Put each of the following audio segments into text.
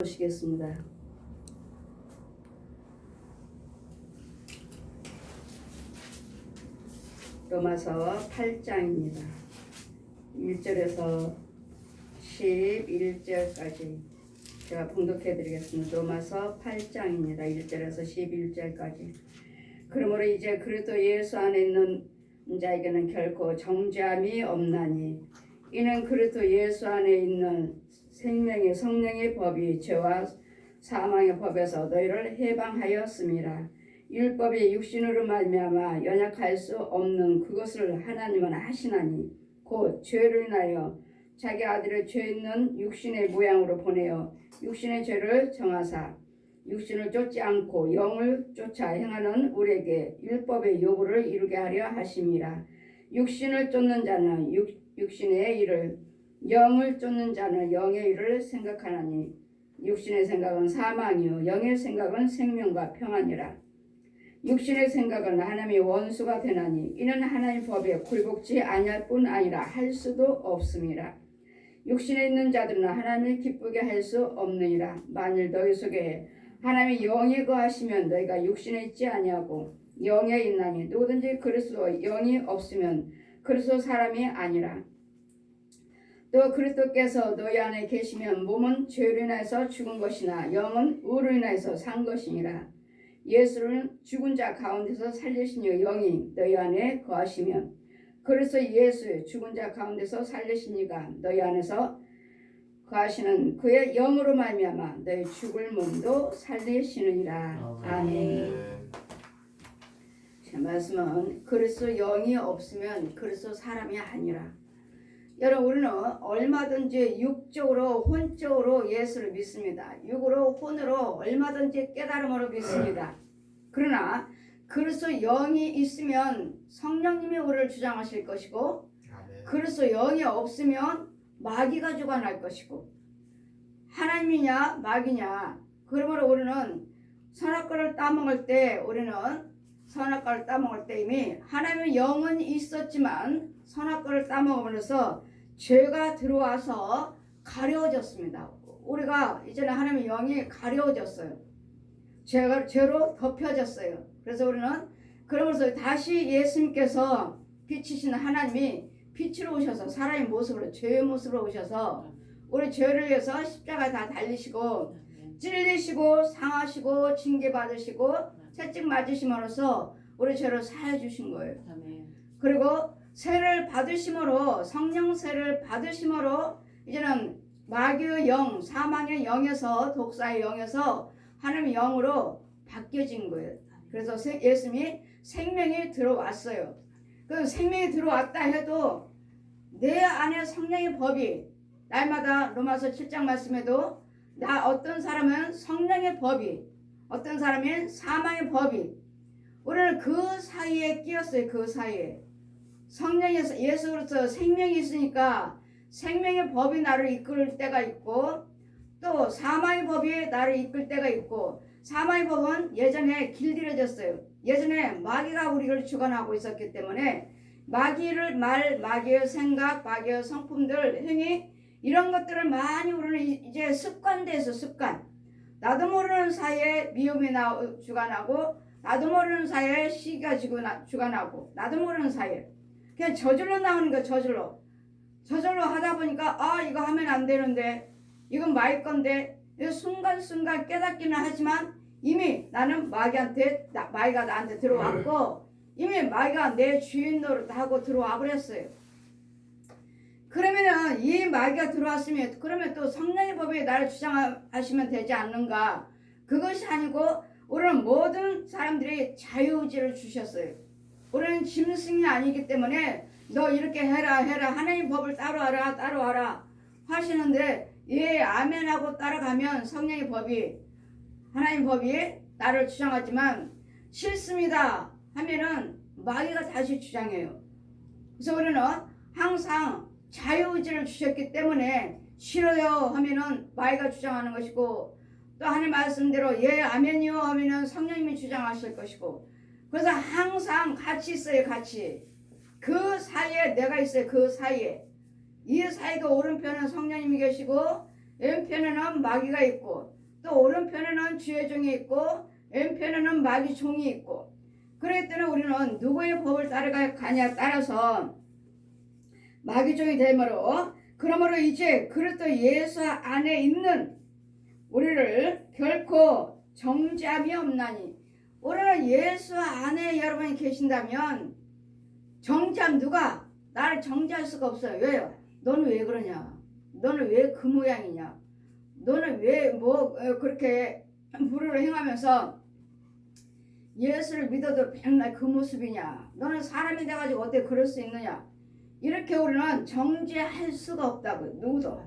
보시겠습니다. 로마서 8장입니다. 1절에서 11절까지 제가 봉독해 드리겠습니다. 로마서 8장입니다. 1절에서 11절까지. 그러므로 이제 그리스도 예수 안에 있는 자에게는 결코 정죄함이 없나니 이는 그리스도 예수 안에 있는 생명의 성령의 법이 죄와 사망의 법에서 너희를 해방하였음이라. 율법이 육신으로 말미암아 연약할 수 없는 그것을 하나님은 하시나니 곧 죄로 인하여 자기 아들의 죄 있는 육신의 모양으로 보내어 육신의 죄를 정하사 육신을 쫓지 않고 영을 쫓아 행하는 우리에게 율법의 요구를 이루게 하려 하심이라. 육신을 쫓는 자는 육신의 일을, 영을 쫓는 자는 영의 일을 생각하나니 육신의 생각은 사망이요 영의 생각은 생명과 평안이라. 육신의 생각은 하나님의 원수가 되나니 이는 하나님의 법에 굴복지 아니할 뿐 아니라 할 수도 없음이라. 육신에 있는 자들은 하나님을 기쁘게 할 수 없느니라. 만일 너희 속에 하나님의 영이 거하시면 너희가 육신에 있지 아니하고 영에 있나니 누구든지 그리스도 영이 없으면 그리스도 사람이 아니라. 또 그리스도께서 너희 안에 계시면 몸은 죄로 인하여서 죽은 것이나 영은 의로 인하여서 산 것이니라. 예수를 죽은 자 가운데서 살리시니 영이 너희 안에 거하시면 그래서 예수의 죽은 자 가운데서 살리신 이가 너희 안에서 거하시는 그의 영으로 말미암아 너희 죽을 몸도 살리시느니라. 아멘. 제 말씀은 그리스도 영이 없으면 그리스도 사람이 아니라. 여러분, 우리는 얼마든지 육적으로 혼적으로 예수를 믿습니다. 육으로 혼으로 얼마든지 깨달음으로 믿습니다. 그러나 그리스도 영이 있으면 성령님이 우리를 주장하실 것이고 그리스도 영이 없으면 마귀가 주관할 것이고 하나님이냐 마귀냐. 그러므로 우리는 선악과를 따먹을 때 이미 하나님의 영은 있었지만 선악과를 따먹으면서 죄가 들어와서 가려워졌습니다. 우리가 이제는 하나님의 영이 가려워졌어요. 죄로 덮여졌어요. 그래서 우리는 그러면서 다시 예수님께서 빛이신 하나님이 빛으로 오셔서 사람의 모습으로 죄의 모습으로 오셔서 우리 죄를 위해서 십자가에 다 달리시고 찔리시고 상하시고 징계받으시고 채찍 맞으심으로써 우리 죄를 사해 주신 거예요. 그리고 세를 받으심으로 성령 세를 받으심으로 이제는 마귀의 영, 사망의 영에서 독사의 영에서 하나님의 영으로 바뀌어진 거예요. 그래서 예수님이 생명이 들어왔어요. 그 생명이 들어왔다 해도 내 안에 성령의 법이 날마다 로마서 7장 말씀에도 어떤 사람은 성령의 법이 어떤 사람은 사망의 법이 우리는 그 사이에 끼었어요. 그 사이에 성령에서 예수로서 생명이 있으니까 생명의 법이 나를 이끌 때가 있고 또 사망의 법이 나를 이끌 때가 있고 사망의 법은 예전에 길들여졌어요. 예전에 마귀가 우리를 주관하고 있었기 때문에 마귀의 생각, 마귀의 성품들, 행위 이런 것들을 많이 우리는 이제 습관돼서 습관. 나도 모르는 사이에 미움이 주관하고 나도 모르는 사이에 시기가 주관하고 나도 모르는 사이에 그냥 저절로 나오는 거야. 저절로 하다 보니까 이거 하면 안 되는데 이건 마귀 건데 순간순간 깨닫기는 하지만 이미 나는 마귀가 나한테 들어왔고 이미 마귀가 내 주인 노릇하고 들어와 버렸어요. 그러면은 이 마귀가 들어왔으면 그러면 또 성령의 법이 나를 주장하시면 되지 않는가. 그것이 아니고 우리는 모든 사람들이 자유의지를 주셨어요. 우리는 짐승이 아니기 때문에 너 이렇게 해라 하나님 법을 따라와라 하시는데 예 아멘하고 따라가면 성령의 법이 하나님 법이 나를 주장하지만 싫습니다 하면은 마귀가 다시 주장해요. 그래서 우리는 항상 자유의지를 주셨기 때문에 싫어요 하면은 마귀가 주장하는 것이고 또 하나님 말씀대로 예 아멘이요 하면은 성령님이 주장하실 것이고 그래서 항상 같이 있어요. 같이 그 사이에 내가 있어요. 그 사이에 이 사이가 오른편은 성령님이 계시고 왼편에는 마귀가 있고 또 오른편에는 주의 종이 있고 왼편에는 마귀 종이 있고 그렇기 때문에 우리는 누구의 법을 따라가냐에 따라서 마귀 종이 되므로 그러므로 이제 그리스도 예수 안에 있는 우리를 결코 정죄함이 없나니 우리는 예수 안에 여러분이 계신다면 정죄함 누가? 나를 정죄할 수가 없어요. 왜요? 너는 왜 그러냐? 너는 왜 그 모양이냐? 너는 왜 뭐 그렇게 불의를 행하면서 예수를 믿어도 맨날 그 모습이냐? 너는 사람이 돼가지고 어떻게 그럴 수 있느냐? 이렇게 우리는 정죄할 수가 없다고 누구도.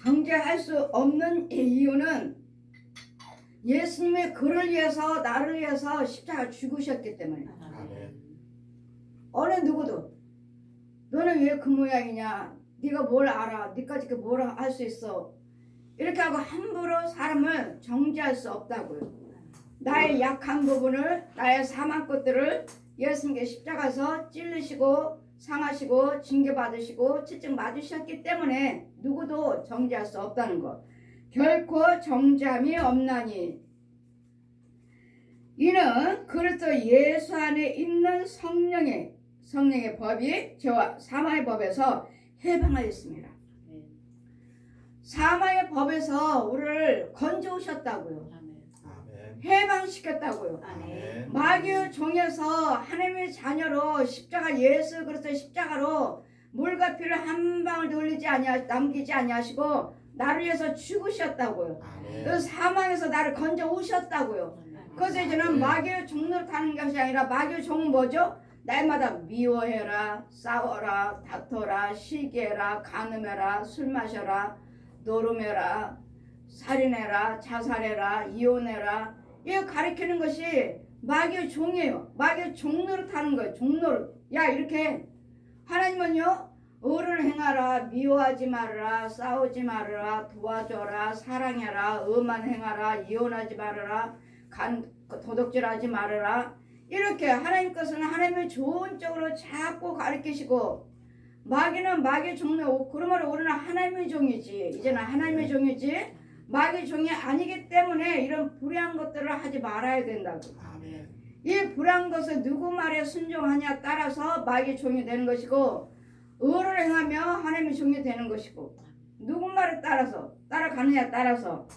정죄할 수 없는 이유는 예수님이 그를 위해서 나를 위해서 십자가 죽으셨기 때문에. 어느 누구도 너는 왜 그 모양이냐? 네가 뭘 알아? 네까지 뭘 할 수 있어? 이렇게 하고 함부로 사람을 정죄할 수 없다고요. 나의 약한 부분을 나의 사망 것들을 예수님께 십자가에서 찔리시고 상하시고 징계받으시고 채찍 맞으셨기 때문에 누구도 정죄할 수 없다는 것. 결코 정죄함이 없나니 이는 그리스도 예수 안에 있는 성령의 법이 저와 사망의 법에서 해방하였습니다. 사망의 법에서 우리를 건져오셨다고요. 해방시켰다고요. 마귀의 종에서 하나님의 자녀로 십자가 예수 그리스도 십자가로 물과 피를 한 방울도 흘리지 남기지 아니하시고 나를 위해서 죽으셨다고요. 그 사망에서 나를 건져 오셨다고요. 그래서 이제는 마귀의 종로 타는 것이 아니라 마귀의 종은 뭐죠? 날마다 미워해라, 싸워라, 다퉈라, 시기해라, 간음해라, 술 마셔라, 노름해라, 살인해라, 자살해라, 이혼해라. 이거 가리키는 것이 마귀의 종이에요. 마귀의 종로를 타는 거예요. 종로를. 야 이렇게 하나님은요. 의를 행하라, 미워하지 말아라, 싸우지 말아라, 도와줘라, 사랑해라, 의만 행하라, 이혼하지 말아라, 도둑질하지 말아라. 이렇게 하나님 것은 하나님의 좋은 쪽으로 자꾸 가르치시고 마귀는 마귀의 종로. 그러므로 우리는 하나님의 종이지. 이제는 하나님의 종이지 마귀의 종이 아니기 때문에 이런 불의한 것들을 하지 말아야 된다고. 이 불의한 것을 누구 말에 순종하냐 따라서 마귀의 종이 되는 것이고 의를 행하며 하나님의 종이 되는 것이고 누구 말에 따라서 따라가느냐 따라서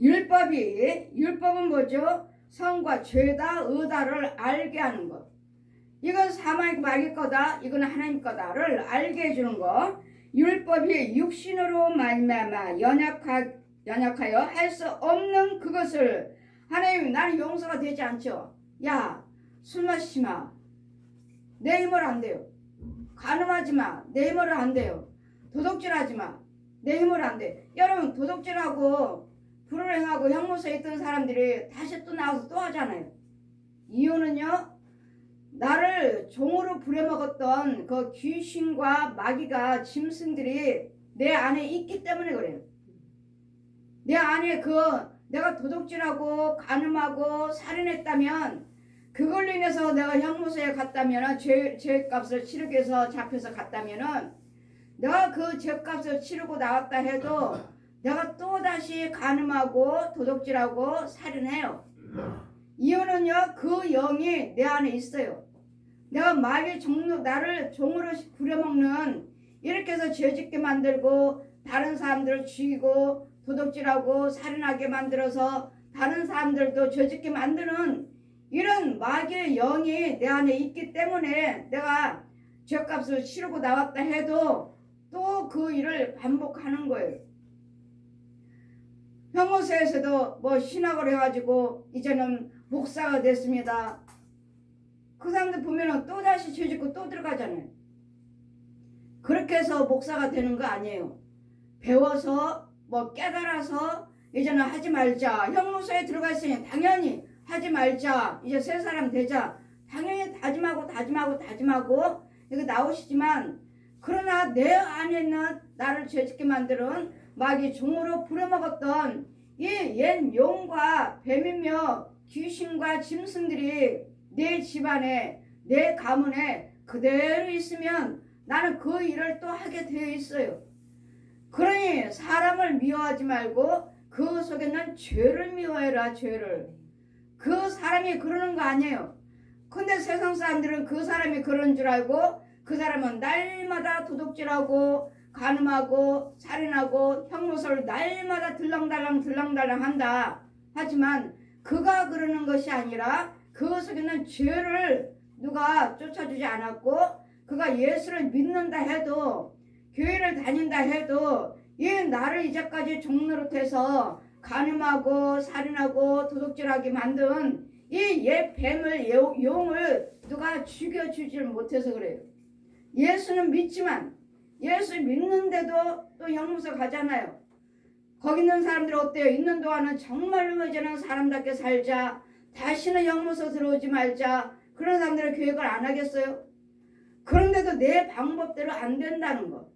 율법은 뭐죠? 선과 죄다 의다를 알게 하는 것. 이건 사망의 마귀 거다, 이건 하나님 거다를 알게 해주는 것. 율법이 육신으로 말미암아 연약하여 할 수 없는 그것을 하나님 나는 용서가 되지 않죠. 야 술 마시지 마. 내 힘으로 안 돼요. 간음하지 마. 내 힘으로 안 돼요. 도둑질하지 마. 내 힘으로 안 돼. 여러분 도둑질하고 불행하고 형무소에 있던 사람들이 다시 또 나와서 또 하잖아요. 이유는요. 나를 종으로 부려먹었던 그 귀신과 마귀가 짐승들이 내 안에 있기 때문에 그래요. 내 안에 내가 도둑질하고 간음하고 살인했다면 그걸로 인해서 내가 형무소에 갔다면 죄값을 치르기 위해서 잡혀서 갔다면 내가 그 죄값을 치르고 나왔다 해도 내가 또다시 간음하고 도둑질하고 살인해요. 이유는요. 그 영이 내 안에 있어요. 내가 마귀 나를 종으로 부려먹는 이렇게 해서 죄짓게 만들고 다른 사람들을 죽이고 도둑질하고 살인하게 만들어서 다른 사람들도 죄짓게 만드는 이런 마귀의 영이 내 안에 있기 때문에 내가 죄값을 치르고 나왔다 해도 또 그 일을 반복하는 거예요. 형무소에서도 뭐 신학을 해가지고 이제는 목사가 됐습니다. 그 사람들 보면은 또다시 죄짓고 또 들어가잖아요. 그렇게 해서 목사가 되는 거 아니에요. 배워서 뭐 깨달아서 이제는 하지 말자. 형무소에 들어가 있으니 당연히 하지 말자. 이제 새 사람 되자. 당연히 다짐하고 이거 나오시지만 그러나 내 안에 있는 나를 죄짓게 만드는 마귀 종으로 부려먹었던 이 옛 용과 뱀이며 귀신과 짐승들이 내 집안에 내 가문에 그대로 있으면 나는 그 일을 또 하게 되어 있어요. 그러니 사람을 미워하지 말고 그 속에 있는 죄를 미워해라. 죄를. 그 사람이 그러는 거 아니에요. 근데 세상 사람들은 그 사람이 그런 줄 알고 그 사람은 날마다 도둑질하고 간음하고 살인하고 형무소를 날마다 들랑달랑 한다. 하지만 그가 그러는 것이 아니라 그 속에 있는 죄를 누가 쫓아주지 않았고 그가 예수를 믿는다 해도 교회를 다닌다 해도 얘 나를 이제까지 종노릇해서 간음하고 살인하고 도둑질하게 만든 이 옛 뱀을 용을 누가 죽여주질 못해서 그래요. 예수는 믿지만 예수 믿는데도 또 형무소 가잖아요. 거기 있는 사람들이 어때요? 있는 동안은 정말로 이제는 사람답게 살자. 다시는 형무소 들어오지 말자. 그런 사람들은 교육을 안 하겠어요? 그런데도 내 방법대로 안 된다는 거.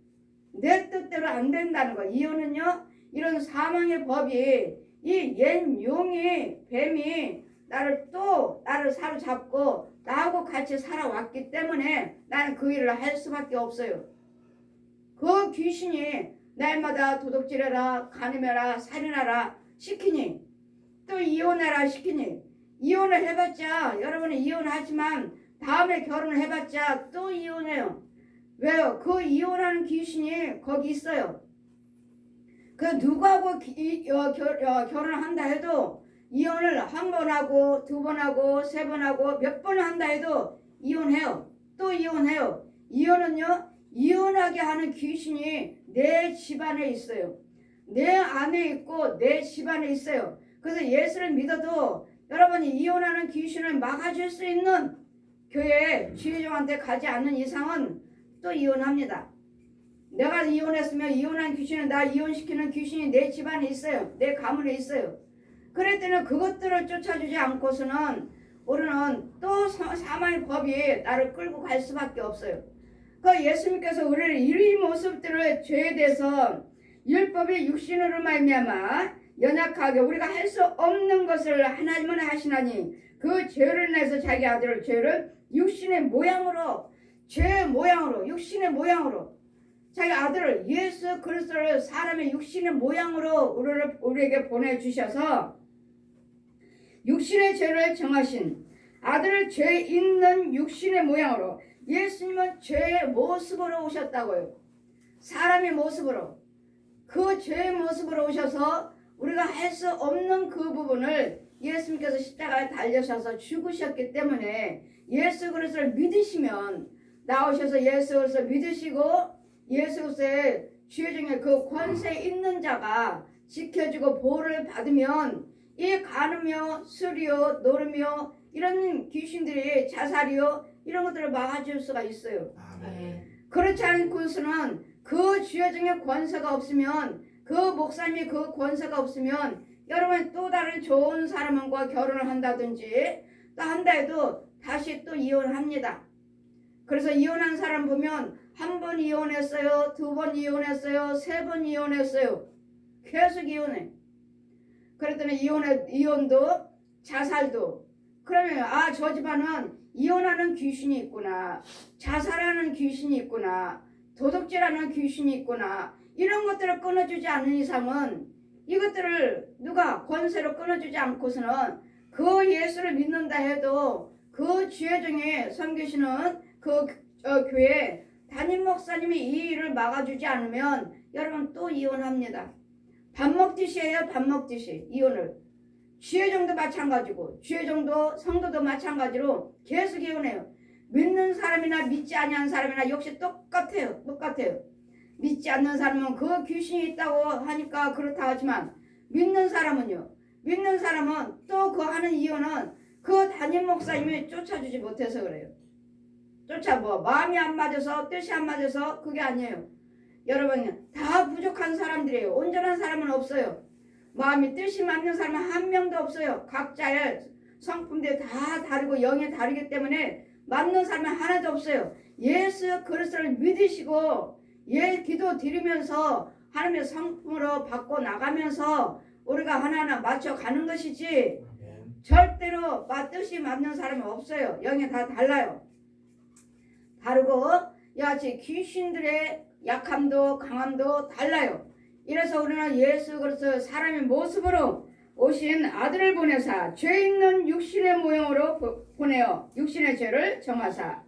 내 뜻대로 안 된다는 거. 이유는요. 이런 사망의 법이 이 옛 용이 뱀이 나를 사로잡고 나하고 같이 살아왔기 때문에 나는 그 일을 할 수밖에 없어요. 그 귀신이 날마다 도둑질해라 간음해라 살인하라 시키니 또 이혼해라 시키니 이혼을 해봤자 여러분이 이혼하지만 다음에 결혼을 해봤자 또 이혼해요. 왜요? 그 이혼하는 귀신이 거기 있어요. 그 누구하고 결혼을 한다 해도 이혼을 한 번 하고 두 번 하고 세 번 하고 몇 번을 한다 해도 이혼해요. 또 이혼해요. 이혼은요. 이혼하게 하는 귀신이 내 집안에 있어요. 내 안에 있고 내 집안에 있어요. 그래서 예수를 믿어도 여러분이 이혼하는 귀신을 막아줄 수 있는 교회 지회장한테 가지 않는 이상은 또 이혼합니다. 내가 이혼했으면 이혼한 귀신은 나 이혼시키는 귀신이 내 집안에 있어요. 내 가문에 있어요. 그랬더니 그것들을 쫓아주지 않고서는 우리는 또 사망의 법이 나를 끌고 갈 수밖에 없어요. 그 예수님께서 우리를 이 모습들을 죄에 대해서 율법의 육신으로 말미암아 연약하게 우리가 할 수 없는 것을 하나님은 하시나니 그 죄를 내서 자기 아들을 죄를 육신의 모양으로 죄 모양으로 육신의 모양으로 자기 아들을 예수 그리스도를 사람의 육신의 모양으로 우리에게 보내주셔서 육신의 죄를 정하신 아들을 죄 있는 육신의 모양으로 예수님은 죄의 모습으로 오셨다고요. 사람의 모습으로 그 죄의 모습으로 오셔서 우리가 할 수 없는 그 부분을 예수님께서 십자가에 달려셔서 죽으셨기 때문에 예수 그리스도를 믿으시면 나오셔서 예수 그리스도를 믿으시고 예수 그리스도의 죄 중에 그 권세 있는 자가 지켜주고 보호를 받으면 이 간음이요 술이요 노름이요 이런 귀신들이 자살이요 이런 것들을 막아줄 수가 있어요. 아멘. 그렇지 않고서는 그 주여 중에 권세가 없으면 그 목사님이 그 권세가 없으면 여러분 또 다른 좋은 사람과 결혼을 한다든지 또 한다 해도 다시 또 이혼합니다. 그래서 이혼한 사람 보면 한 번 이혼했어요. 두 번 이혼했어요. 세 번 이혼했어요. 계속 이혼해. 그랬더니 이혼도 자살도 그러면 저 집안은 이혼하는 귀신이 있구나. 자살하는 귀신이 있구나. 도둑질하는 귀신이 있구나. 이런 것들을 끊어주지 않는 이상은 이것들을 누가 권세로 끊어주지 않고서는 그 예수를 믿는다 해도 그 주의 중에 섬기시는 그 교회 담임 목사님이 이 일을 막아주지 않으면 여러분 또 이혼합니다. 밥 먹듯이 해요. 밥 먹듯이 이혼을. 주의정도 마찬가지고 주의정도 성도도 마찬가지로 계속 이혼해요. 믿는 사람이나 믿지 아니한 사람이나 역시 똑같아요. 믿지 않는 사람은 그 귀신이 있다고 하니까 그렇다 하지만 믿는 사람은요. 믿는 사람은 또 그 하는 이유는 그 담임 목사님이 쫓아주지 못해서 그래요. 마음이 안 맞아서 뜻이 안 맞아서 그게 아니에요. 여러분 다 부족한 사람들이에요. 온전한 사람은 없어요. 마음이 뜻이 맞는 사람은 한 명도 없어요. 각자의 성품들이 다 다르고 영이 다르기 때문에 맞는 사람은 하나도 없어요. 예수 그리스도를 믿으시고 기도 드리면서 하나님의 성품으로 바꿔 나가면서 우리가 하나하나 맞춰가는 것이지 절대로 맞듯이 맞는 사람이 없어요. 영이 다 달라요. 다르고 여하튼 귀신들의 약함도 강함도 달라요. 이래서 우리는 예수 그리스도 사람의 모습으로 오신 아들을 보내사 죄 있는 육신의 모형으로 보내어 육신의 죄를 정하사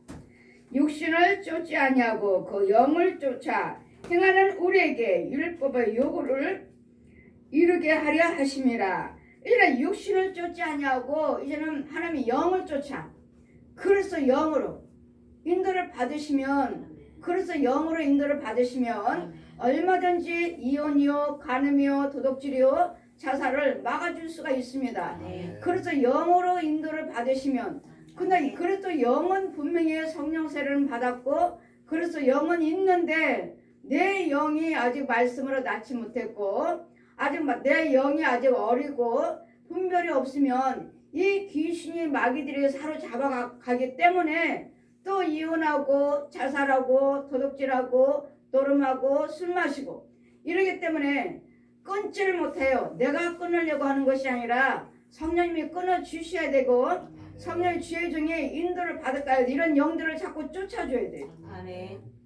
육신을 쫓지 아니하고 그 영을 쫓아 행하는 우리에게 율법의 요구를 이루게 하려 하심이라. 이제는 육신을 쫓지 아니하고 이제는 하나님의 영을 쫓아 그래서 영으로 인도를 받으시면 그래서 영으로 인도를 받으시면 얼마든지 이혼이요 간음이요 도둑질이요 자살을 막아줄 수가 있습니다. 그래서 영으로 인도를 받으시면 근데 그래도 영은 분명히 성령 세례를 받았고 그래서 영은 있는데 내 영이 아직 말씀으로 낳지 못했고 아직 내 영이 아직 어리고 분별이 없으면 이 귀신이 마귀들이 사로잡아 가기 때문에 또 이혼하고 자살하고 도둑질하고 노름하고 술 마시고 이러기 때문에 끊지를 못해요. 내가 끊으려고 하는 것이 아니라 성령님이 끊어 주셔야 되고 성령의 지혜 중에 인도를 받을까요? 이런 영들을 자꾸 쫓아줘야 돼요.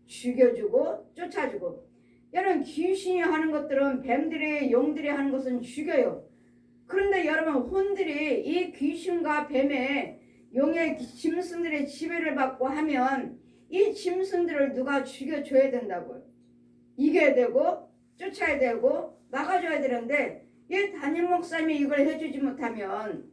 죽여주고 쫓아주고. 여러분 귀신이 하는 것들은 뱀들이 용들이 하는 것은 죽여요. 그런데 여러분 혼들이 이 귀신과 뱀의 용의 짐승들의 지배를 받고 하면 이 짐승들을 누가 죽여줘야 된다고요. 이겨야 되고 쫓아야 되고 막아줘야 되는데 이 담임 목사님이 이걸 해주지 못하면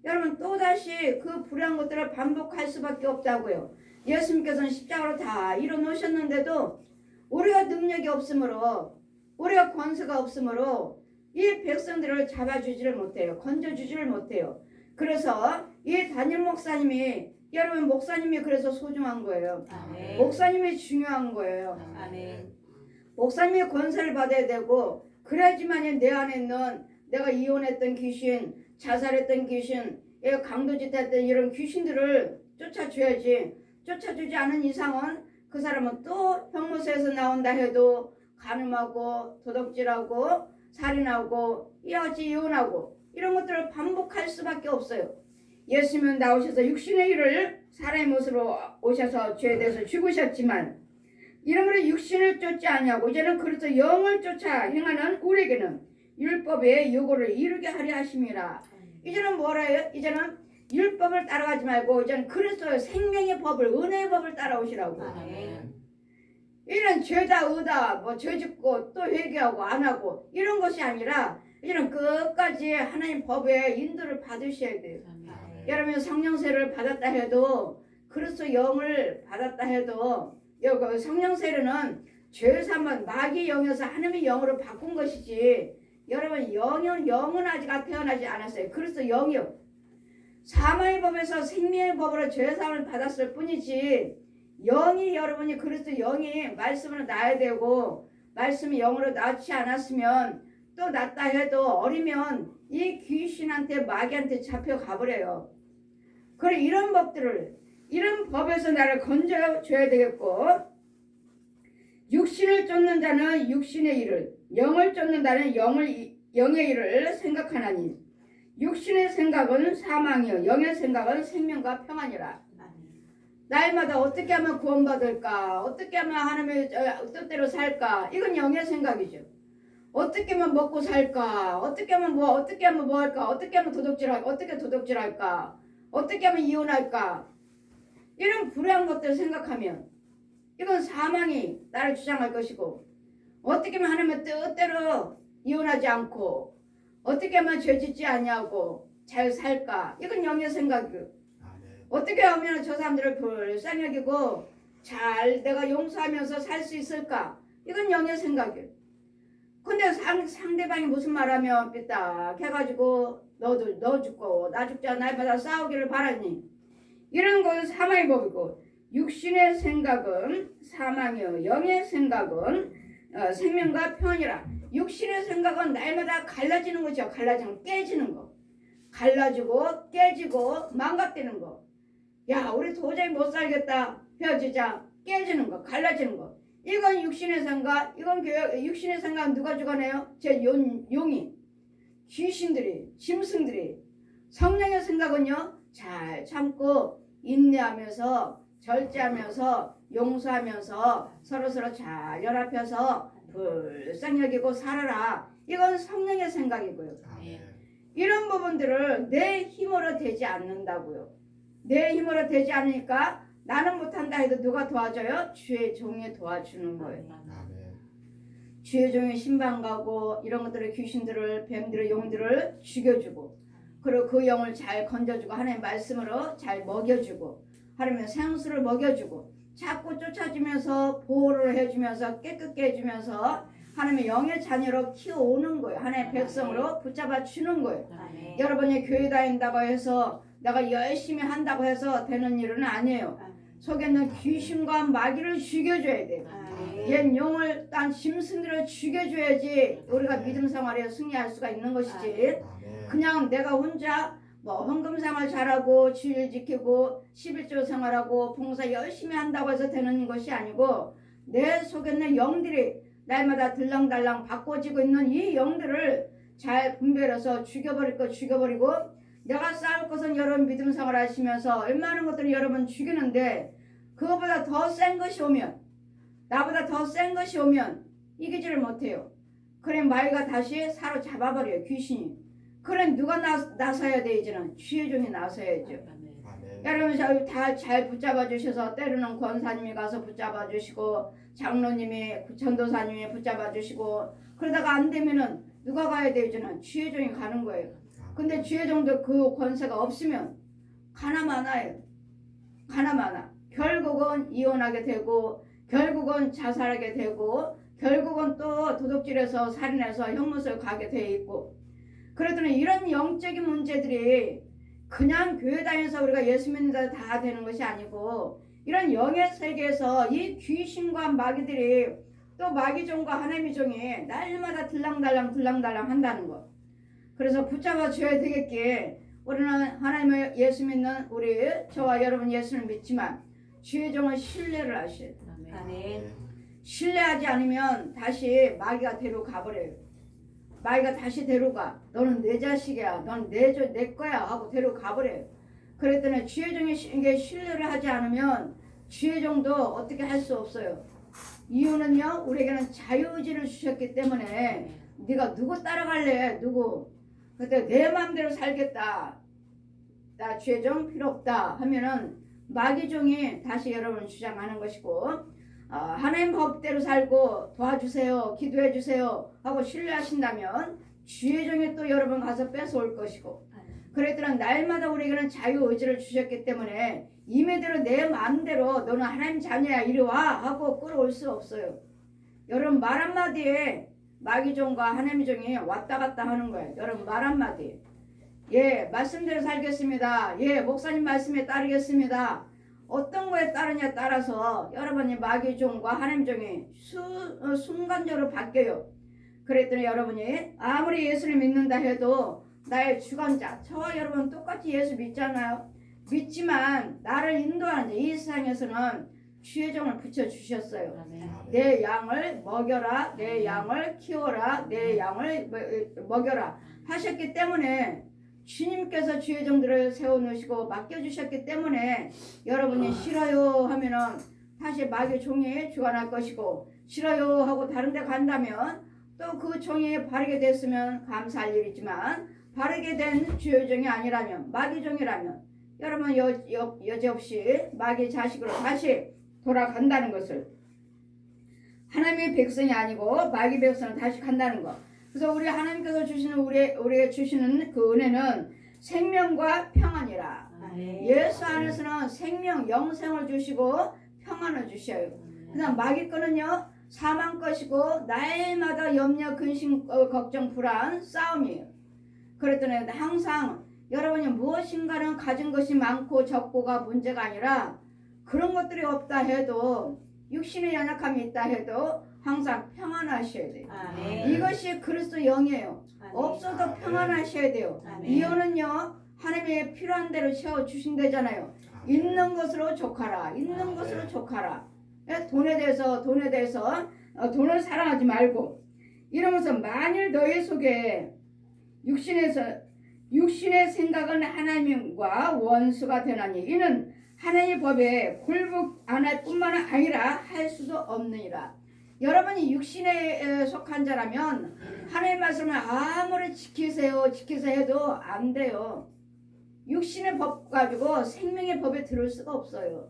여러분 또다시 그 불의한 것들을 반복할 수밖에 없다고요. 예수님께서는 십자가로 다 이뤄놓으셨는데도 우리가 능력이 없으므로 우리가 권세가 없으므로 이 백성들을 잡아주지를 못해요. 건져주지를 못해요. 그래서 이 담임 목사님이 여러분 목사님이 그래서 소중한 거예요. 아멘. 목사님이 중요한 거예요. 아멘. 목사님이 권세를 받아야 되고 그래야지만 내 안에 있는 내가 이혼했던 귀신, 자살했던 귀신, 강도짓 했던 이런 귀신들을 쫓아줘야지. 쫓아주지 않은 이상은 그 사람은 또 형무소에서 나온다 해도 간음하고 도둑질하고 살인하고 이어지 이혼하고 이런 것들을 반복할 수밖에 없어요. 예수님은 나오셔서 육신의 일을 사람의 모습으로 오셔서 죄에 대해서 죽으셨지만 이러므로 육신을 쫓지 아니하고 이제는 그리스도 영을 쫓아 행하는 우리에게는 율법의 요구를 이루게 하려 하심이라. 이제는 뭐라 해요? 이제는 율법을 따라가지 말고 이제는 그리스도의 생명의 법을 은혜의 법을 따라오시라고. 이런 죄다 의다 뭐 죄 짓고 또 회개하고 안 하고 이런 것이 아니라 이제는 끝까지 하나님 법의 인도를 받으셔야 돼요. 여러분 성령세를 받았다 해도 그리스도 영을 받았다 해도 여기 성령세례는 죄사함은 마귀 영에서 하나님의 영으로 바꾼 것이지 여러분 영은 아직 태어나지 않았어요. 그리스도 영이요. 사망의 법에서 생명의 법으로 죄사함을 받았을 뿐이지 영이 여러분이 그리스도 영이 말씀으로 낳아야 되고 말씀이 영으로 낳지 않았으면 또 낳다 해도 어리면 이 귀신한테 마귀한테 잡혀가 버려요. 그래 이런 법들을 이런 법에서 나를 건져줘야 되겠고 육신을 쫓는 자는 육신의 일을 영을 쫓는 자는 영의 일을 생각하나니 육신의 생각은 사망이요 영의 생각은 생명과 평안이라. 날마다 어떻게 하면 구원받을까 어떻게 하면 하나님의 뜻대로 살까 이건 영의 생각이죠. 어떻게 하면 먹고 살까 어떻게 하면 뭐 할까 어떻게 하면 도둑질할까 어떻게 도둑질할까 어떻게 하면 이혼할까 이런 불의한 것들 생각하면 이건 사망이 나를 주장할 것이고 어떻게 하면 하나님의 뜻대로 이혼하지 않고 어떻게 하면 죄짓지 아니하고 잘 살까 이건 영의 생각이고 어떻게 하면 저 사람들을 불쌍히 여기고 잘 내가 용서하면서 살 수 있을까 이건 영의 생각이에요. 근데 상대방이 무슨 말하면 삐딱 해가지고 너 죽고 나 죽자 날마다 싸우기를 바라니 이런 것은 사망의 법이고 육신의 생각은 사망이요 영의 생각은 생명과 평안이라. 육신의 생각은 날마다 갈라지는 거죠. 갈라지는 깨지는 거 갈라지고 깨지고 망가뜨리는 거. 야 우리 도저히 못 살겠다 헤어지자 깨지는 거 갈라지는 거. 이건 육신의 생각 이건 육신의 생각 누가 주관해요? 제 용이 귀신들이 짐승들이 성령의 생각은요, 잘 참고 인내하면서 절제하면서 용서하면서 서로서로 잘 연합해서 불쌍히 여기고 살아라. 이건 성령의 생각이고요. 아멘. 이런 부분들을 내 힘으로 되지 않는다고요. 내 힘으로 되지 않으니까 나는 못한다 해도 누가 도와줘요? 주의 종이 도와주는 거예요. 아멘. 주의 종이 신방 가고 이런 것들을 귀신들을 뱀들을 용들을 죽여주고 그리고 그 영을 잘 건져주고 하나님의 말씀으로 잘 먹여주고 하나님의 생수를 먹여주고 자꾸 쫓아주면서 보호를 해주면서 깨끗게 해주면서 하나님의 영의 자녀로 키워오는 거예요. 하나님의 백성으로 붙잡아 주는 거예요. 아멘. 여러분이 교회 다닌다고 해서 내가 열심히 한다고 해서 되는 일은 아니에요. 속에 있는 귀신과 마귀를 죽여줘야 돼요. 옛 용을 딴 짐승들을 죽여줘야지 우리가 믿음 생활에 승리할 수가 있는 것이지. 아멘. 그냥 내가 혼자 뭐 헌금 생활 잘하고 주일 지키고 11조 생활하고 봉사 열심히 한다고 해서 되는 것이 아니고 내 속에 있는 영들이 날마다 들랑달랑 바꿔지고 있는 이 영들을 잘 분별해서 죽여버릴 거 죽여버리고 내가 싸울 것은 여러분 믿음 생활 하시면서 웬만한 것들은 여러분 죽이는데 그거보다 더 센 것이 오면 나보다 더 센 것이 오면 이기지를 못해요. 그래 마귀가 다시 사로잡아버려요. 귀신이. 그래 누가 나서야 돼 이제는 주의 종이 나서야죠. 아멘. 여러분 다 잘 붙잡아 주셔서 때로는 권사님이 가서 붙잡아 주시고 장로님이 전도사님이 붙잡아 주시고 그러다가 안 되면은 누가 가야 돼 이제는 주의 종이 가는 거예요. 근데 주의 종도 그 권세가 없으면 가나 마나예요. 가나 마나. 결국은 이혼하게 되고 결국은 자살하게 되고 결국은 또 도둑질해서 살인해서 형무소에 가게 돼 있고 그러더니 이런 영적인 문제들이 그냥 교회 다녀서 우리가 예수 믿는 자 다 되는 것이 아니고 이런 영의 세계에서 이 귀신과 마귀들이 또 마귀종과 하나님의 종이 날마다 들랑달랑 한다는 것. 그래서 붙잡아 줘야 되겠기에 우리는 하나님을 예수 믿는 우리 저와 여러분 예수를 믿지만 주의 종을 신뢰를 하셔야 돼요. 아멘. 신뢰하지 않으면 다시 마귀가 데려가 버려요. 마귀가 다시 데려가. 너는 내 자식이야. 넌 내 거야 하고 데려가 버려요. 그랬더니 주의 종이 이게 신뢰를 하지 않으면 주의 종도 어떻게 할 수 없어요. 이유는요. 우리에게는 자유의지를 주셨기 때문에 네가 누구 따라갈래? 누구? 그때 내 마음대로 살겠다. 나 주의 종 필요 없다 하면은 마귀 종이 다시 여러분을 주장하는 것이고 하나님 법대로 살고 도와주세요. 기도해 주세요 하고 신뢰하신다면 주의 종이 또 여러분 가서 뺏어올 것이고 그랬더니 날마다 우리에게는 자유의지를 주셨기 때문에 임의대로 내 마음대로 너는 하나님 자녀야 이리 와 하고 끌어올 수 없어요. 여러분 말 한마디에 마귀종과 하나님의 종이 왔다 갔다 하는 거예요. 여러분 말 한마디 예 말씀대로 살겠습니다. 예 목사님 말씀에 따르겠습니다. 어떤 거에 따르냐에 따라서 여러분이 마귀종과 하나님종이 순간적으로 바뀌어요. 그랬더니 여러분이 아무리 예수를 믿는다 해도 나의 주관자 저와 여러분 똑같이 예수 믿잖아요. 믿지만 나를 인도하는 이 세상에서는 주의 종을 붙여주셨어요. 내 양을 먹여라 내 양을 키워라 내 양을 먹여라 하셨기 때문에 주님께서 주의 종들을 세워놓으시고 맡겨주셨기 때문에 여러분이 싫어요 하면은 다시 마귀 종이 주관할 것이고 싫어요 하고 다른 데 간다면 또 그 종이 바르게 됐으면 감사할 일이지만 바르게 된 주의 종이 아니라면 마귀 종이라면 여러분 여지없이 마귀 자식으로 다시 돌아간다는 것을 하나님의 백성이 아니고 마귀 백성으로 다시 간다는 것. 그래서 우리 하나님께서 주시는 우리에게 주시는 그 은혜는 생명과 평안이라. 예수 안에서는 생명, 영생을 주시고 평안을 주셔요. 그다음 마귀 거는요 사망 것이고 날마다 염려, 근심, 걱정, 불안, 싸움이에요. 그랬더니 항상 여러분이 무엇인가는 가진 것이 많고 적고가 문제가 아니라 그런 것들이 없다 해도 육신의 연약함이 있다 해도 항상 평안하셔야 돼요. 아멘. 이것이 그리스도 영이에요. 아멘. 없어도 아멘. 평안하셔야 돼요. 아멘. 이혼은요 하나님의 필요한 대로 채워주신다잖아요. 있는 것으로 족하라. 있는 아멘. 것으로 족하라. 돈에 대해서 돈을 사랑하지 말고 이러면서 만일 너희 속에 육신에서 육신의 생각은 하나님과 원수가 되나니 이는 하나님의 법에 굴복 안 할 뿐만 아니라 할 수도 없느니라. 여러분이 육신에 속한 자라면 하나님의 말씀을 아무리 지키세요 해도 안 돼요. 육신의 법 가지고 생명의 법에 들을 수가 없어요.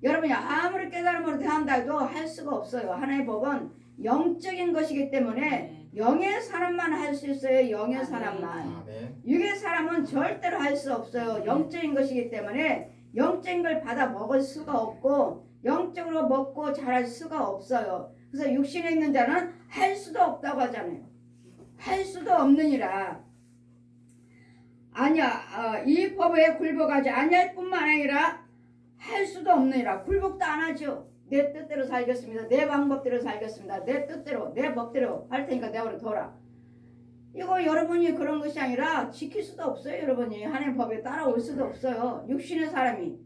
여러분이 아무리 깨달음으로 대한다 해도 할 수가 없어요. 하나님의 법은 영적인 것이기 때문에 영의 사람만 할 수 있어요. 영의 사람만. 육의 사람은 절대로 할 수 없어요. 영적인 것이기 때문에 영적인 걸 받아 먹을 수가 없고 영적으로 먹고 자랄 수가 없어요. 그래서 육신에 있는 자는 할 수도 없다고 하잖아요. 할 수도 없느니라. 아니야, 이 법에 굴복하지 아니할 뿐만 아니라 할 수도 없느니라. 굴복도 안 하죠. 내 뜻대로 살겠습니다. 내 방법대로 살겠습니다. 내 뜻대로 내 법대로 할 테니까 내버려 둬라. 이거 여러분이 그런 것이 아니라 지킬 수도 없어요. 여러분이 하나님 법에 따라올 수도 없어요. 육신의 사람이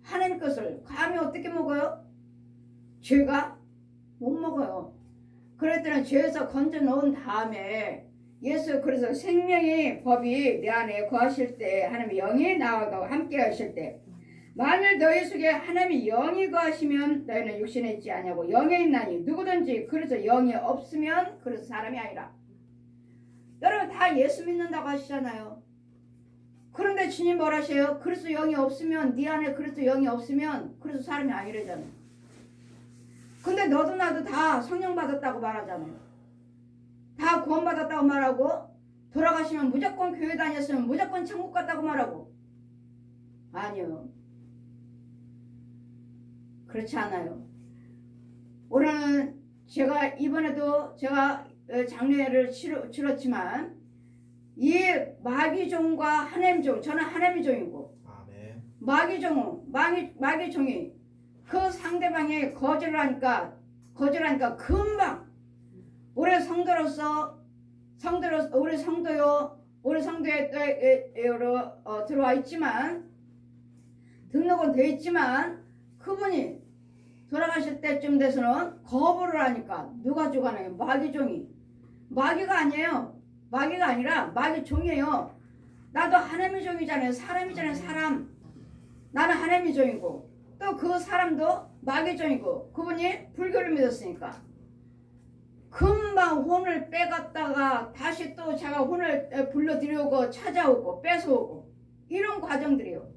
하나님 것을 감히 어떻게 먹어요? 죄가 못 먹어요. 그럴 때는 죄에서 건져 놓은 다음에 예수 그래서 생명의 법이 내 안에 거하실 때 하나님의 영이 나와가 함께 하실 때 만일 너희 속에 하나님의 영이 거하시면 너희는 육신에 있지 아니하고 영에 있나니 누구든지 그래서 영이 없으면 그래서 사람이 아니라. 여러분 다 예수 믿는다고 하시잖아요. 그런데 주님 뭐라 하세요? 그래서 영이 없으면 네 안에 그래서 영이 없으면 그래서 사람이 아니래잖아요. 근데 너도 나도 다 성령 받았다고 말하잖아요. 다 구원 받았다고 말하고 돌아가시면 무조건 교회 다녔으면 무조건 천국 갔다고 말하고 아니요. 그렇지 않아요. 오늘은 제가 이번에도 제가 장례를 치렀지만 이 마귀종과 하나님 종 저는 하나님의 종이고 마귀 종이 그 상대방이 거절을 하니까 금방 우리 성도로서 우리 성도에 들어와 있지만 등록은 돼 있지만 그분이 돌아가실 때쯤 돼서는 거부를 하니까 누가 죽어나요? 마귀종이. 마귀가 아니에요. 마귀가 아니라 마귀종이에요. 나도 하나님의 종이잖아요. 사람이잖아요. 사람. 나는 하나님의 종이고 또 그 사람도 마귀종이고 그분이 불교를 믿었으니까 금방 혼을 빼갔다가 다시 또 제가 혼을 불러들여오고 찾아오고 뺏어오고 이런 과정들이에요.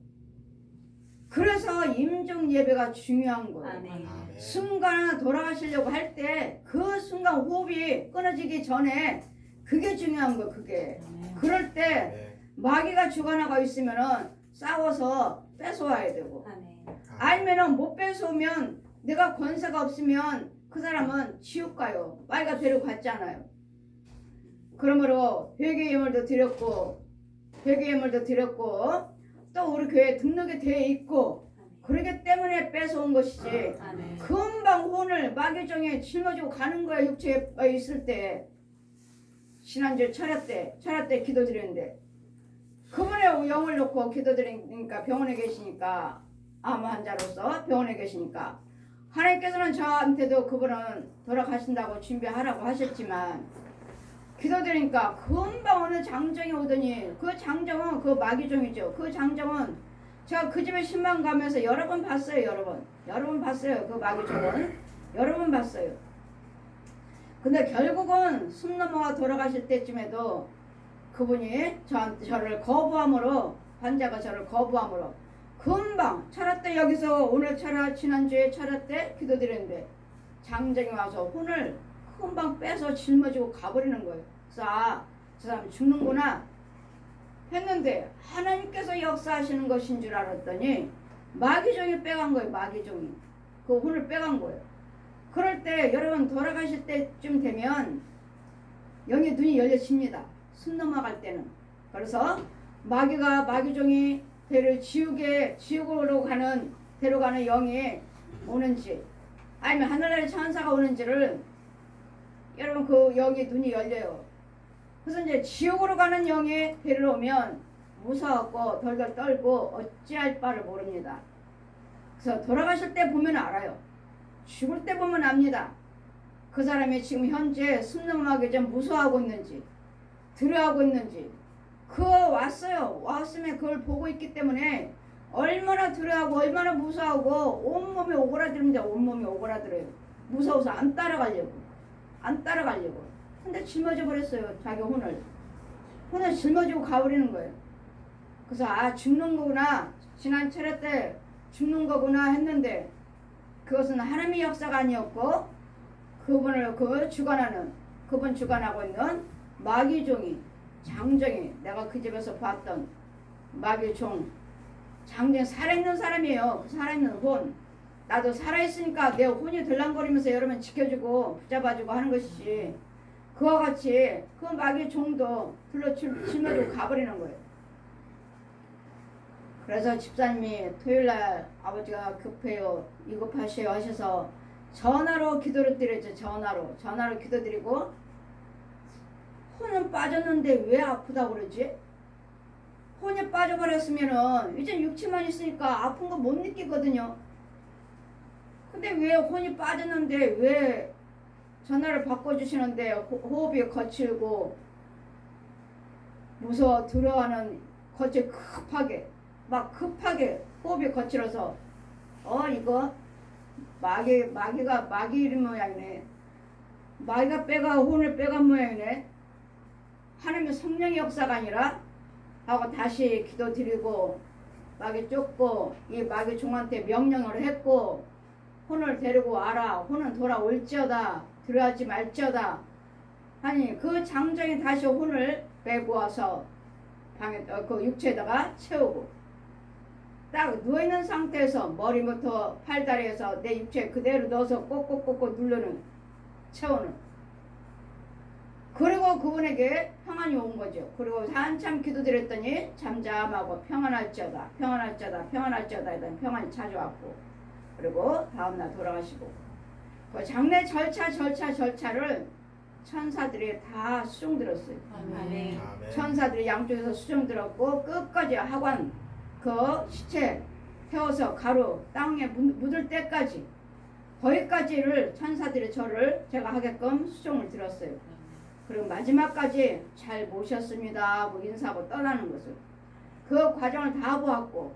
그래서 임종 예배가 중요한 거예요. 아멘. 순간 돌아가시려고 할 때 그 순간 호흡이 끊어지기 전에 그게 중요한 거예요. 그게. 그럴 때 마귀가 죽어나가 있으면은 싸워서 뺏어와야 되고 아니면은 못 뺏어오면 내가 권세가 없으면 그 사람은 지옥 가요. 마귀가 데리고 갔잖아요. 그러므로 회개 예물도 드렸고 또 우리 교회에 등록이 되어 있고 그러기 때문에 뺏어온 것이지 금방 혼을 마귀종에 짊어지고 가는 거야. 육체에 있을 때 지난주 철야 때 기도드렸는데 그분의 영을 놓고 기도드리니까 병원에 계시니까 암 환자로서 병원에 계시니까 하나님께서는 저한테도 그분은 돌아가신다고 준비하라고 하셨지만 기도드리니까 금방 어느 장정이 오더니 그 장정은 그 마귀종이죠. 그 장정은 제가 그 집에 신방 가면서 여러 번 봤어요. 여러 번 봤어요. 그 마귀종은 여러 번 봤어요. 근데 결국은 숨 넘어가 돌아가실 때쯤에도 그분이 저를 거부함으로 환자가 저를 거부함으로 금방 철야 때 여기서 오늘 철야 지난주에 철야 때 기도드렸는데 장정이 와서 혼을 금방 빼서 짊어지고 가버리는 거예요. 그래서 저 사람 죽는구나 했는데 하나님께서 역사하시는 것인 줄 알았더니 마귀종이 빼간 거예요. 마귀종이 그 혼을 빼간 거예요. 그럴 때 여러분 돌아가실 때쯤 되면 영의 눈이 열려집니다. 숨 넘어갈 때는. 그래서 마귀종이 배를 지옥으로 데려가는 영이 오는지 아니면 하늘나라의 천사가 오는지를 여러분 그 영의 눈이 열려요. 그래서 이제 지옥으로 가는 영이 배를 오면 무서웠고 덜덜 떨고 어찌할 바를 모릅니다. 그래서 돌아가실 때 보면 알아요. 죽을 때 보면 압니다. 그 사람이 지금 현재 숨 넘어가기 전 무서워하고 있는지 두려워하고 있는지 왔어요. 왔으면 그걸 보고 있기 때문에 얼마나 두려워하고 얼마나 무서워하고 온몸이 오그라들면 온몸이 오그라들어요. 무서워서 안 따라가려고. 근데 짊어져 버렸어요. 자기 혼을 짊어지고 가버리는 거예요. 그래서 죽는 거구나. 지난 철회 때 죽는 거구나 했는데 그것은 하나님의 역사가 아니었고 그분 주관하고 있는 마귀종이 장정이 내가 그 집에서 봤던 마귀종 장정이 살아있는 사람이에요. 살아있는 혼. 나도 살아있으니까 내 혼이 들랑거리면서 여러분 지켜주고 붙잡아주고 하는 것이지 그와 같이 그 마귀종도 짊어지고 가버리는 거예요. 그래서 집사님이 토요일날 아버지가 급해요 위급하셔요 하셔서 전화로 기도를 드렸죠. 전화로 기도드리고 혼은 빠졌는데 왜 아프다고 그러지? 혼이 빠져버렸으면은 이제 육체만 있으니까 아픈 거 못 느끼거든요. 근데 왜 혼이 빠졌는데 왜 전화를 바꿔주시는데 호흡이 거칠고 무서워 두려워하는 급하게 호흡이 거칠어서 이거 마귀 이름 모양이네. 마귀가 혼을 빼간 모양이네. 하나님의 성령의 역사가 아니라 하고 다시 기도 드리고 마귀 쫓고 이 마귀 종한테 명령을 했고 혼을 데리고 와라. 혼은 돌아올지어다. 들어가지 말지어다. 아니 그 장정이 다시 혼을 메고 와서 방에 그 육체에다가 채우고 딱 누워있는 상태에서 머리부터 팔다리에서 내 육체에 그대로 넣어서 꼭꼭꼭꼭 누르는 채우는 그리고 그분에게 평안이 온 거죠. 그리고 한참 기도드렸더니 잠잠하고 평안할지어다 하더니 평안이 찾아왔고 그리고 다음날 돌아가시고 그 장례 절차를 천사들이 다 수종 들었어요. 아멘. 천사들이 양쪽에서 수종 들었고 끝까지 하관 그 시체 태워서 가루 땅에 묻을 때까지 거기까지를 천사들이 제가 하게끔 수종을 들었어요. 그리고 마지막까지 잘 모셨습니다 뭐 인사하고 떠나는 것을 그 과정을 다 보았고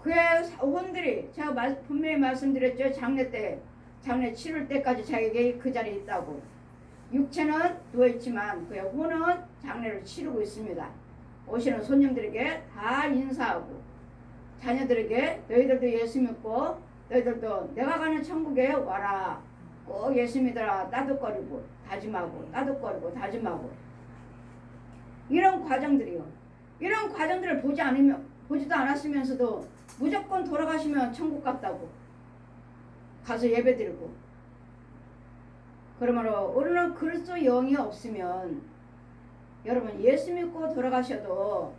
그의 혼들이 제가 분명히 말씀드렸죠. 장례 치를 때까지 자기에게 그 자리에 있다고. 육체는 누워있지만 그의 혼은 장례를 치르고 있습니다. 오시는 손님들에게 다 인사하고 자녀들에게 너희들도 예수 믿고 너희들도 내가 가는 천국에 와라. 꼭 예수 믿어라. 따뜻거리고 다짐하고 이런 과정들이요. 이런 과정들을 보지도 않았으면서도 무조건 돌아가시면 천국 같다고 가서 예배드리고 그러므로 우리는 그리스도 영이 없으면 여러분 예수 믿고 돌아가셔도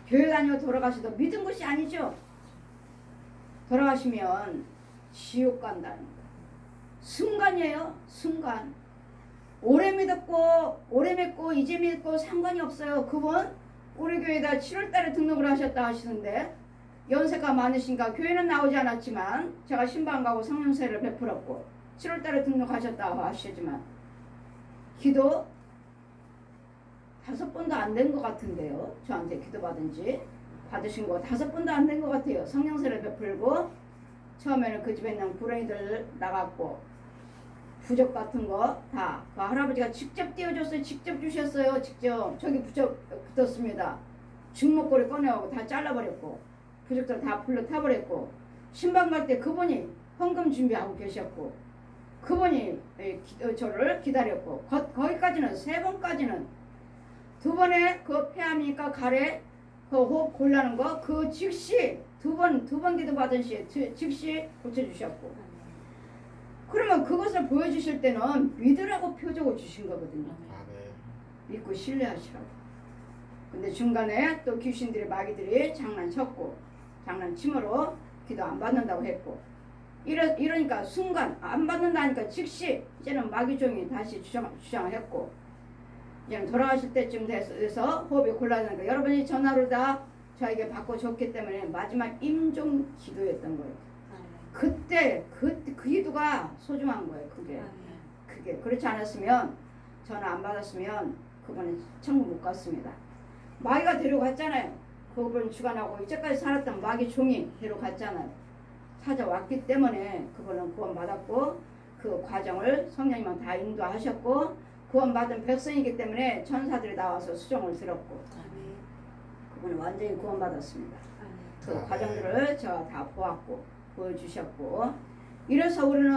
교회 다니고 돌아가셔도 믿은 것이 아니죠. 돌아가시면 지옥 간다는 거 순간이에요. 순간 오래 믿고 이제 믿고 상관이 없어요. 그분 우리 교회에다 7월달에 등록을 하셨다 하시는데 연세가 많으신가 교회는 나오지 않았지만 제가 신방 가고 성령세를 베풀었고 7월달에 등록하셨다고 하시지만 기도 5번도 안 된 것 같은데요. 저한테 기도 받으신 거 5번도 안 된 것 같아요. 성령세를 베풀고 처음에는 그 집에 있는 불행이들 나갔고 부적 같은 거 다 그 할아버지가 직접 띄워줬어요. 직접 주셨어요. 직접 저기 붙었습니다. 중목걸이 꺼내오고 다 잘라버렸고 부적들 다 불러 타버렸고 신방 갈 때 그분이 헌금 준비하고 계셨고 그분이 저를 기다렸고 거기까지는 3번까지는 2번에 그 폐암이니까 가래 그 호흡 곤란한 거 그 즉시 두 번 기도 받은 시 즉시 고쳐주셨고 그러면 그것을 보여주실 때는 믿으라고 표적을 주신 거거든요. 믿고 신뢰하시라고. 근데 중간에 또 귀신들이 마귀들이 장난침으로 기도 안 받는다고 했고 이러니까 순간 안 받는다니까 즉시 이제는 마귀종이 다시 주장을 했고 이제는 돌아가실 때쯤 돼서 호흡이 곤란하니까 여러분이 전화로 다 저에게 바꿔줬기 때문에 마지막 임종 기도였던 거예요. 그때 그 기도가 소중한 거예요. 그게 그렇지 않았으면 전화 안 받았으면 그분은 천국 못 갔습니다. 마귀가 데려갔잖아요. 그분 주관하고 이제까지 살았던 마귀 종이 데려갔잖아요. 찾아왔기 때문에 그분은 구원받았고 그 과정을 성령님은 다 인도하셨고 구원받은 백성이기 때문에 천사들이 나와서 수종을 들었고 그분은 완전히 구원받았습니다. 그 과정들을 제가 다 보았고 보여주셨고 이래서 우리는